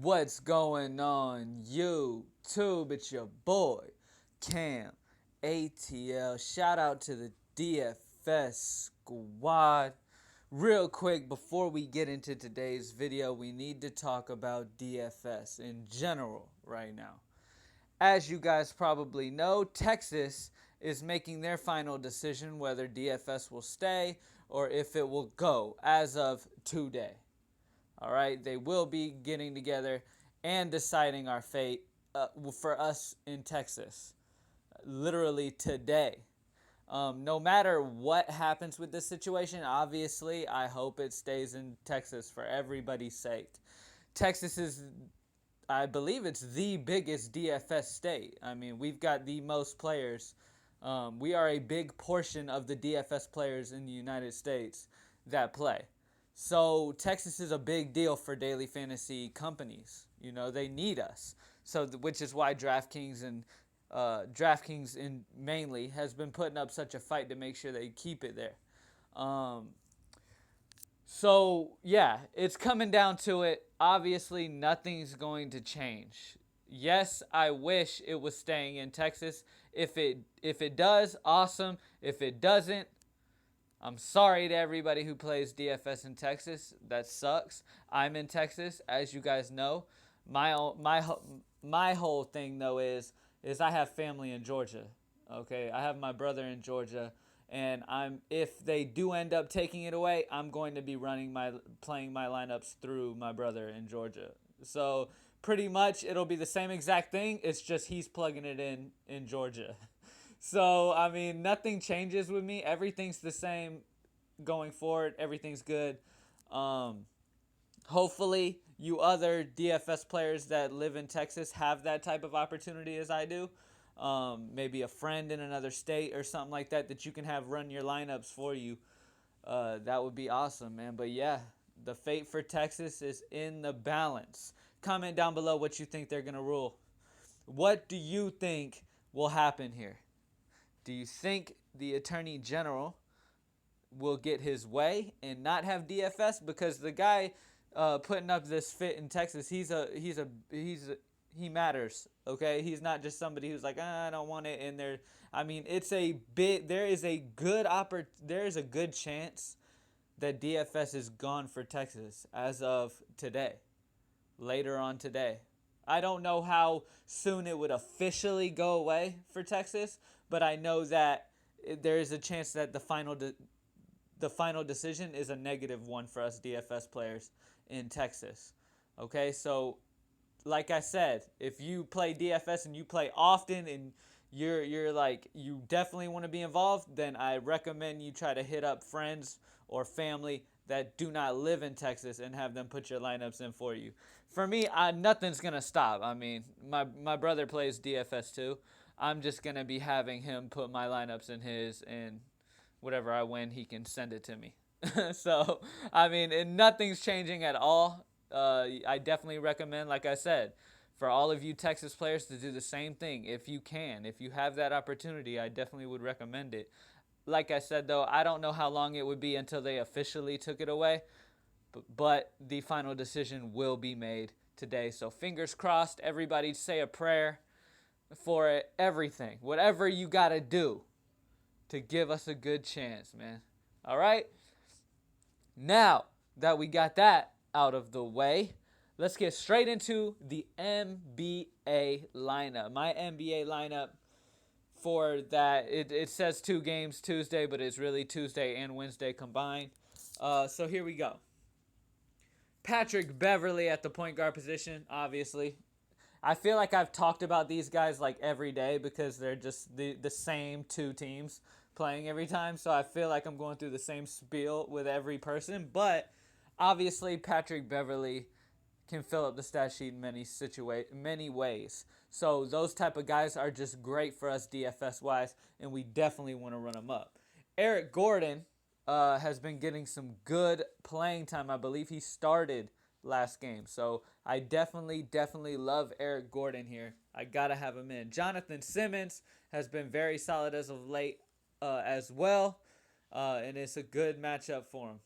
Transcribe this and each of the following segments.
What's going on YouTube? It's your boy Cam ATL. Shout out to the DFS squad. Real quick, before we get into today's video, we need to talk about DFS in general right now. As you guys probably know, Texas is making their final decision whether DFS will stay or if it will go as of today. All right, they will be getting together and deciding our fate for us in Texas, literally today. No matter what happens with this situation, obviously, I hope it stays in Texas for everybody's sake. Texas is, I believe, it's the biggest DFS state. I mean, we've got the most players. We are a big portion of the DFS players in the United States that play. So Texas is a big deal for daily fantasy companies. You know, they need us. So, which is why DraftKings in mainly has been putting up such a fight to make sure they keep it there. So yeah, it's coming down to it. Obviously, nothing's going to change. Yes, I wish it was staying in Texas. If it does, awesome. If it doesn't, I'm sorry to everybody who plays DFS in Texas. That sucks. I'm in Texas, as you guys know. My whole thing though is I have family in Georgia. Okay, I have my brother in Georgia, and if they do end up taking it away, I'm going to be playing my lineups through my brother in Georgia. So pretty much it'll be the same exact thing. It's just he's plugging it in Georgia. So, I mean, nothing changes with me. Everything's the same going forward. Everything's good. Hopefully, you other DFS players that live in Texas have that type of opportunity as I do. Maybe a friend in another state or something like that you can have run your lineups for you. That would be awesome, man. But yeah, the fate for Texas is in the balance. Comment down below what you think they're going to rule. What do you think will happen here? Do you think the Attorney General will get his way and not have DFS? Because the guy putting up this fit in Texas, he matters. Okay, he's not just somebody who's like, I don't want it in there. I mean, there is a good chance that DFS is gone for Texas as of today, later on today. I don't know how soon it would officially go away for Texas, but I know that there is a chance that the final decision is a negative one for us DFS players in Texas. Okay, so like I said, if you play DFS and you play often and you're like you definitely want to be involved, then I recommend you try to hit up friends or family that do not live in Texas and have them put your lineups in for you. For me, nothing's gonna stop. I mean, my brother plays DFS too. I'm just gonna be having him put my lineups in his, and whatever I win, he can send it to me. So I mean, nothing's changing at all. I definitely recommend, like I said, for all of you Texas players to do the same thing if you can. If you have that opportunity, I definitely would recommend it. Like I said, though, I don't know how long it would be until they officially took it away, but the final decision will be made today. So fingers crossed, everybody say a prayer for it, everything. Whatever you got to do to give us a good chance, man. All right? Now that we got that out of the way, let's get straight into the NBA lineup. My NBA lineup for that, it says 2 games Tuesday, but it's really Tuesday and Wednesday combined. So here we go. Patrick Beverley at the point guard position, obviously. I feel like I've talked about these guys like every day because they're just the same 2 teams playing every time. So I feel like I'm going through the same spiel with every person. But obviously, Patrick Beverley can fill up the stat sheet in many ways. So those type of guys are just great for us DFS wise, and we definitely want to run them up. Eric Gordon has been getting some good playing time. I believe he started last game. So I definitely love Eric Gordon here. I gotta have him in. Jonathan Simmons has been very solid as of late as well, and it's a good matchup for him.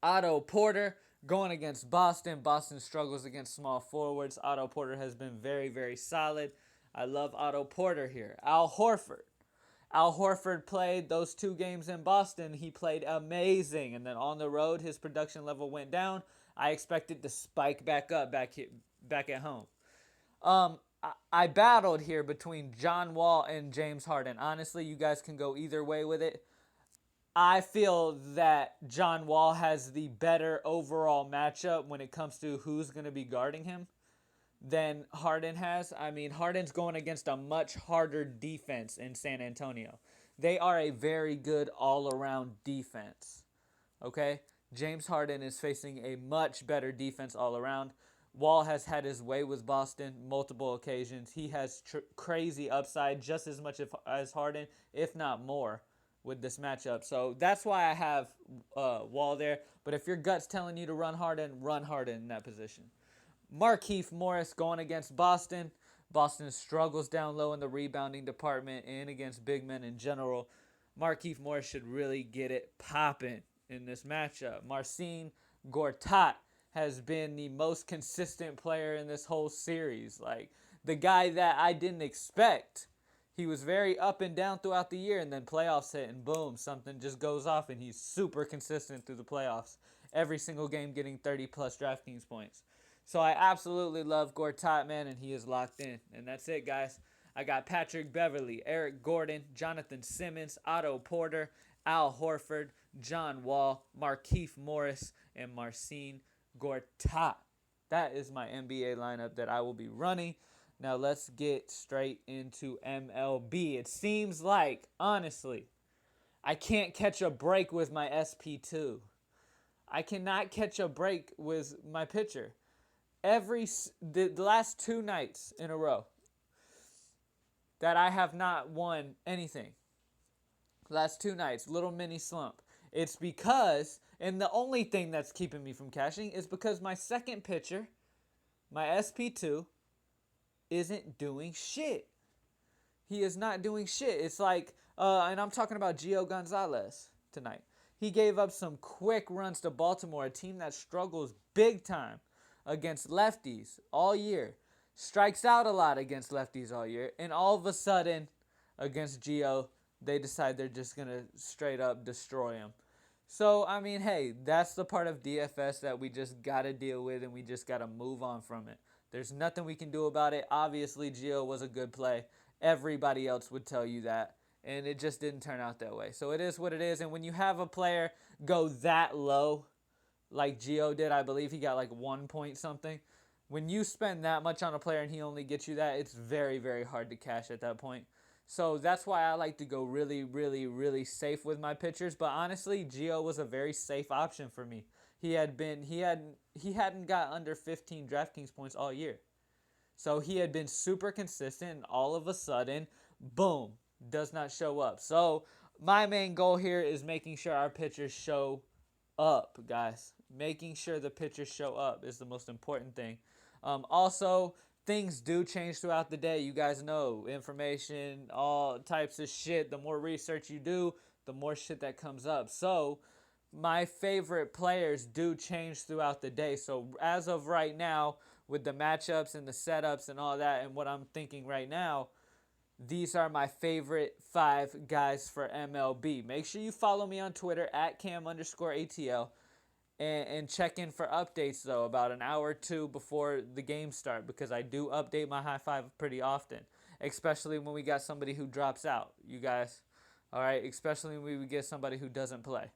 Otto Porter Going against Boston, Boston struggles against small forwards. Otto Porter has been very, very solid. I love Otto Porter here. Al Horford. Al Horford played those 2 games in Boston. He played amazing. And then on the road, his production level went down. I expected to spike back up back at home. I battled here between John Wall and James Harden. Honestly, you guys can go either way with it. I feel that John Wall has the better overall matchup when it comes to who's going to be guarding him than Harden has. I mean, Harden's going against a much harder defense in San Antonio. They are a very good all-around defense. Okay? James Harden is facing a much better defense all around. Wall has had his way with Boston multiple occasions. He has crazy upside, just as much as Harden, if not more, with this matchup. So that's why I have Wall there. But if your gut's telling you to run Harden in that position. Markieff Morris going against Boston. Boston struggles down low in the rebounding department and against big men in general. Markieff Morris should really get it popping in this matchup. Marcin Gortat has been the most consistent player in this whole series. Like, the guy that I didn't expect. He was very up and down throughout the year, and then playoffs hit, and boom, something just goes off, and he's super consistent through the playoffs. Every single game getting 30-plus Draftkings points. So I absolutely love Gortat, man, and he is locked in. And that's it, guys. I got Patrick Beverley, Eric Gordon, Jonathan Simmons, Otto Porter, Al Horford, John Wall, Markieff Morris, and Marcin Gortat. That is my NBA lineup that I will be running. Now let's get straight into MLB. It seems like, honestly, I can't catch a break with my SP2. I cannot catch a break with my pitcher. The last 2 nights in a row that I have not won anything. Last 2 nights, little mini slump. It's because, and the only thing that's keeping me from cashing is because my second pitcher, my SP2, isn't doing shit. He is not doing shit. It's like, and I'm talking about Gio Gonzalez tonight. He gave up some quick runs to Baltimore, a team that struggles big time against lefties all year. Strikes out a lot against lefties all year. And all of a sudden, against Gio, they decide they're just going to straight up destroy him. So, I mean, hey, that's the part of DFS that we just got to deal with, and we just got to move on from it. There's nothing we can do about it. Obviously, Gio was a good play. Everybody else would tell you that. And it just didn't turn out that way. So it is what it is. And when you have a player go that low, like Gio did, I believe he got like 1 point something. When you spend that much on a player and he only gets you that, it's very, very hard to cash at that point. So that's why I like to go really, really, really safe with my pitchers. But honestly, Gio was a very safe option for me. He hadn't got under 15 DraftKings points all year. So he had been super consistent, and all of a sudden, boom, does not show up. So my main goal here is making sure our pitchers show up, guys. Making sure the pitchers show up is the most important thing. Also, things do change throughout the day. You guys know, information, all types of shit. The more research you do, the more shit that comes up. So my favorite players do change throughout the day. So as of right now, with the matchups and the setups and all that, and what I'm thinking right now, these are my favorite 5 guys for MLB. Make sure you follow me on Twitter at @cam_ATL and check in for updates, though, about an hour or 2 before the games start, because I do update my high five pretty often, especially when we got somebody who drops out, you guys. All right, especially when we get somebody who doesn't play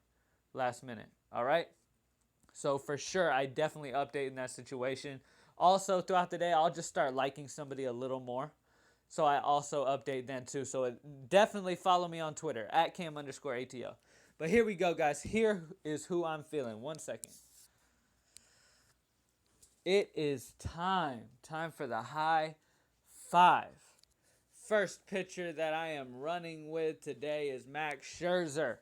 last minute. All right, so for sure, I definitely update in that situation. Also, throughout the day, I'll just start liking somebody a little more. So I also update then too. So definitely follow me on Twitter at @cam_ATL. But here we go, guys. Here is who I'm feeling. 1 second. It is time. Time for the high five. First pitcher that I am running with today is Max Scherzer.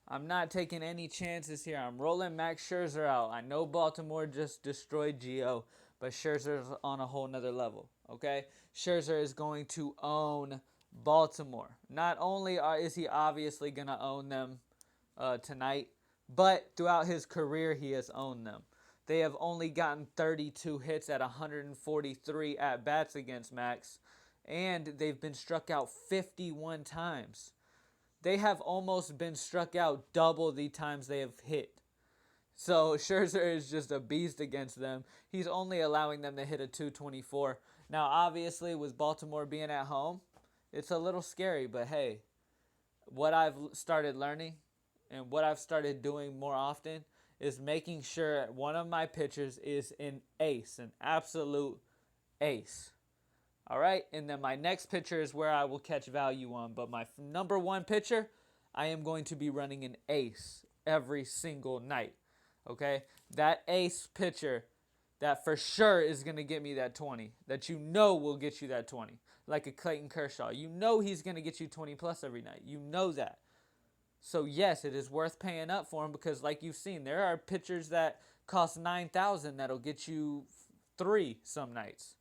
I'm not taking any chances here. I'm rolling Max Scherzer out. I know Baltimore just destroyed Gio, but Scherzer's on a whole nother level, okay? Scherzer is going to own Baltimore. Not only is he obviously going to own them tonight, but throughout his career, he has owned them. They have only gotten 32 hits at 143 at-bats against Max, and they've been struck out 51 times. They have almost been struck out double the times they have hit. So Scherzer is just a beast against them. He's only allowing them to hit a 224. Now, obviously, with Baltimore being at home, it's a little scary, but hey, what I've started learning and what I've started doing more often is making sure one of my pitchers is an ace, an absolute ace. All right, and then my next pitcher is where I will catch value on. But my number one pitcher, I am going to be running an ace every single night. Okay, that ace pitcher that for sure is going to get me that 20, that you know will get you that 20, like a Clayton Kershaw. You know he's going to get you 20 plus every night. You know that. So yes, it is worth paying up for him because, like you've seen, there are pitchers that cost $9,000 that'll get you 3 some nights.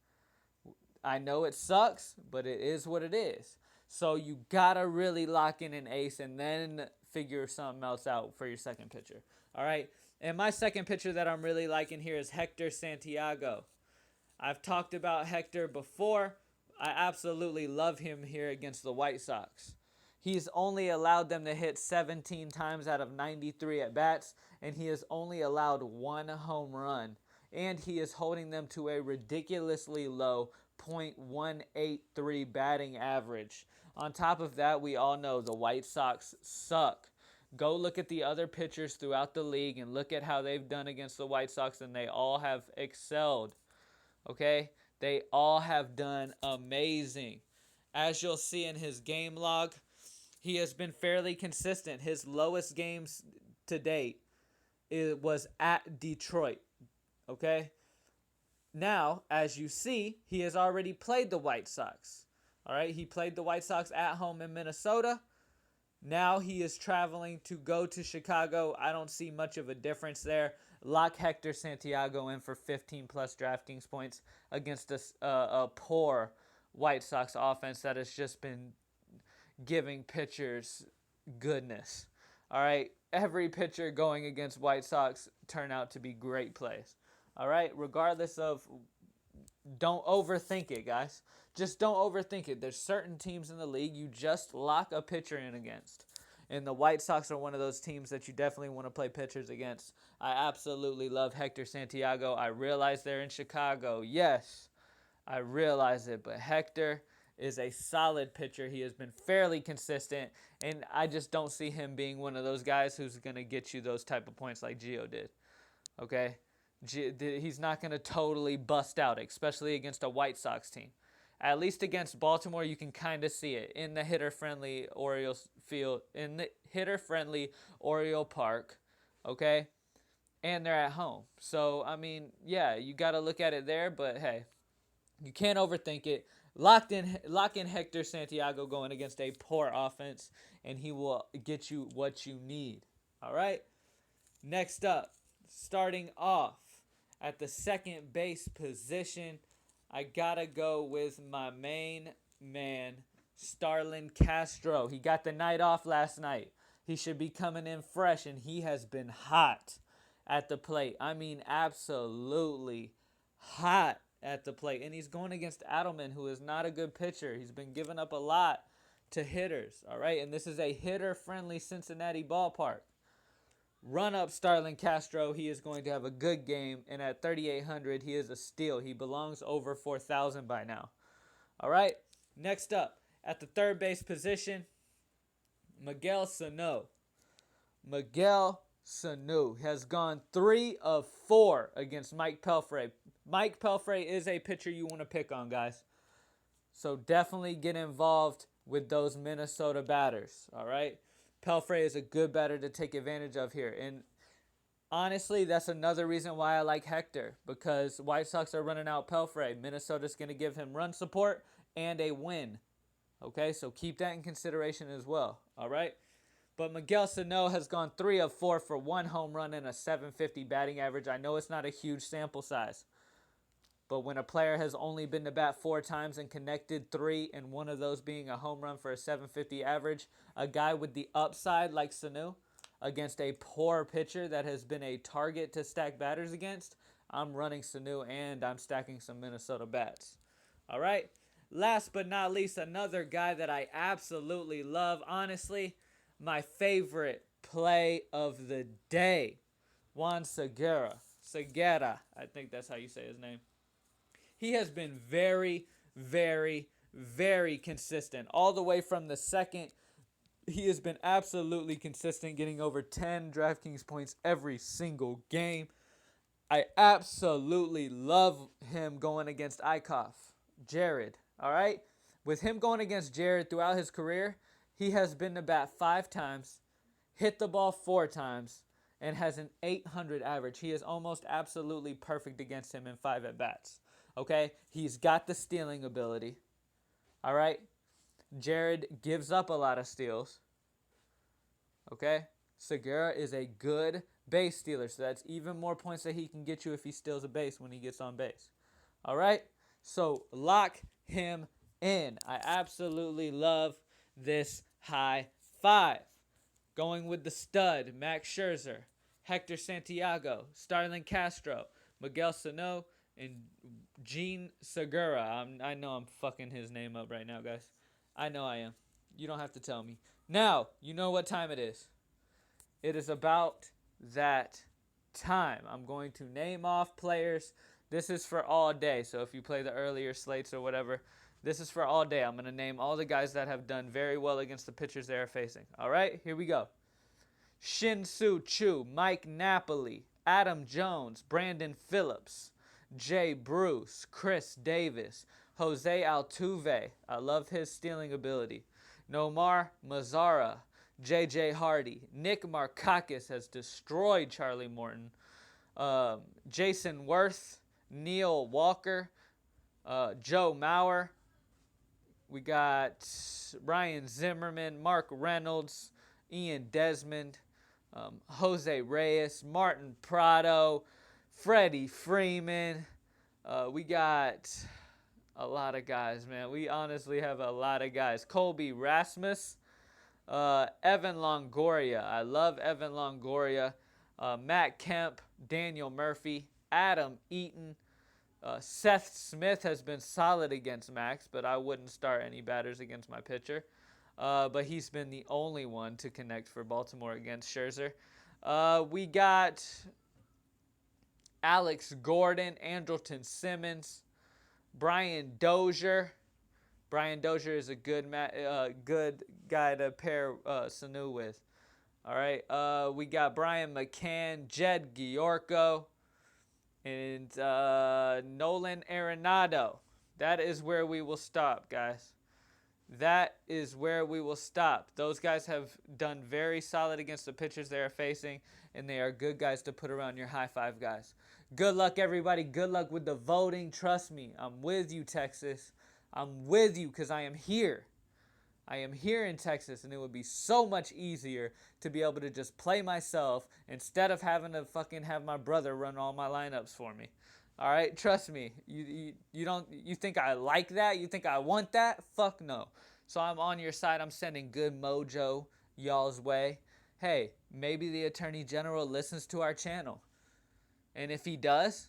I know it sucks, but it is what it is. So you gotta really lock in an ace and then figure something else out for your second pitcher. All right. And my second pitcher that I'm really liking here is Hector Santiago. I've talked about Hector before. I absolutely love him here against the White Sox. He's only allowed them to hit 17 times out of 93 at-bats, and he has only allowed 1 home run. And he is holding them to a ridiculously low .183 batting average. On top of that, we all know the White Sox suck. Go look at the other pitchers throughout the league and look at how they've done against the White Sox, and they all have excelled. Okay? They all have done amazing. As you'll see in his game log, he has been fairly consistent. His lowest games to date was at Detroit. Okay? Now, as you see, he has already played the White Sox. All right? He played the White Sox at home in Minnesota. Now he is traveling to go to Chicago. I don't see much of a difference there. Lock Hector Santiago in for 15-plus Draftkings points against a poor White Sox offense that has just been giving pitchers goodness. All right? Every pitcher going against White Sox turn out to be great plays. All right? Regardless of, don't overthink it, guys. Just don't overthink it. There's certain teams in the league you just lock a pitcher in against. And the White Sox are one of those teams that you definitely want to play pitchers against. I absolutely love Hector Santiago. I realize they're in Chicago. Yes, I realize it. But Hector is a solid pitcher. He has been fairly consistent. And I just don't see him being one of those guys who's going to get you those type of points like Gio did. Okay? He's not going to totally bust out, especially against a White Sox team. At least against Baltimore, you can kind of see it in the hitter-friendly Orioles field, in the hitter-friendly Oriole Park, okay? And they're at home. So, I mean, yeah, you got to look at it there, but hey, you can't overthink it. Lock in Hector Santiago going against a poor offense, and he will get you what you need. All right? Next up, starting off at the second base position, I gotta go with my main man, Starlin Castro. He got the night off last night. He should be coming in fresh, and he has been hot at the plate. I mean, absolutely hot at the plate. And he's going against Adelman, who is not a good pitcher. He's been giving up a lot to hitters, all right? And this is a hitter-friendly Cincinnati ballpark. Run up Starlin Castro. He is going to have a good game. And at 3,800, he is a steal. He belongs over 4,000 by now. All right. Next up, at the third base position, Miguel Sano. Miguel Sano has gone 3 of 4 against Mike Pelfrey. Mike Pelfrey is a pitcher you want to pick on, guys. So definitely get involved with those Minnesota batters. All right. Pelfrey is a good batter to take advantage of here. And honestly, that's another reason why I like Hector, because White Sox are running out Pelfrey. Minnesota's going to give him run support and a win. Okay, so keep that in consideration as well. All right? But Miguel Sano has gone 3 of 4 for 1 home run and a 750 batting average. I know it's not a huge sample size. But when a player has only been to bat 4 times and connected 3, and one of those being a home run for a 750 average, a guy with the upside like Sanu, against a poor pitcher that has been a target to stack batters against, I'm running Sanu and I'm stacking some Minnesota bats. All right. Last but not least, another guy that I absolutely love. Honestly, my favorite play of the day, Juan Segura. Segura, I think that's how you say his name. He has been very, very, very consistent all the way from the second. He has been absolutely consistent, getting over 10 DraftKings points every single game. I absolutely love him going against Eichhoff, Jared. All right? With him going against Jared throughout his career, he has been to bat 5 times, hit the ball 4 times, and has an 800 average. He is almost absolutely perfect against him in 5 at-bats. Okay? He's got the stealing ability. All right? Jared gives up a lot of steals. Okay? Segura is a good base stealer, so that's even more points that he can get you if he steals a base when he gets on base. All right? So lock him in. I absolutely love this high five. Going with the stud, Max Scherzer, Hector Santiago, Starlin Castro, Miguel Sano, and Gene Segura. I know I'm fucking his name up right now, guys. I know I am. You don't have to tell me. Now, you know what time it is. It is about that time. I'm going to name off players. This is for all day. So if you play the earlier slates or whatever, this is for all day. I'm going to name all the guys that have done very well against the pitchers they are facing. All right, here we go. Shin-Soo Choo, Mike Napoli, Adam Jones, Brandon Phillips, Jay Bruce, Chris Davis, Jose Altuve. I love his stealing ability. Nomar Mazara, J.J. Hardy. Nick Markakis has destroyed Charlie Morton. Jason Worth, Neil Walker, Joe Mauer. We got Ryan Zimmerman, Mark Reynolds, Ian Desmond, Jose Reyes, Martin Prado, Freddie Freeman. We got a lot of guys, man. We honestly have a lot of guys. Colby Rasmus, Evan Longoria. I love Evan Longoria. Matt Kemp, Daniel Murphy, Adam Eaton. Seth Smith has been solid against Max, but I wouldn't start any batters against my pitcher. But he's been the only one to connect for Baltimore against Scherzer. We got Alex Gordon, Andrelton Simmons, Brian Dozier. Brian Dozier is a good guy to pair Sanu with. All right. We got Brian McCann, Jed Giorco, and Nolan Arenado. That is where we will stop, guys. That is where we will stop. Those guys have done very solid against the pitchers they are facing, and they are good guys to put around your high five guys. Good luck, everybody. Good luck with the voting. Trust me, I'm with you, Texas. I'm with you because I am here. I am here in Texas, and it would be so much easier to be able to just play myself instead of having to fucking have my brother run all my lineups for me. All right, trust me. You think I like that? You think I want that? Fuck no. So I'm on your side. I'm sending good mojo y'all's way. Hey, maybe the Attorney General listens to our channel. And if he does,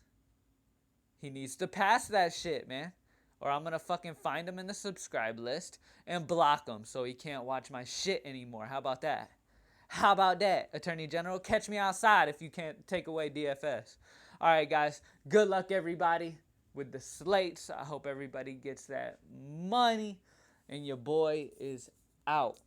he needs to pass that shit, man. Or I'm going to fucking find him in the subscribe list and block him so he can't watch my shit anymore. How about that? How about that, Attorney General? Catch me outside if you can't take away DFS. All right, guys. Good luck, everybody, with the slates. I hope everybody gets that money. And your boy is out.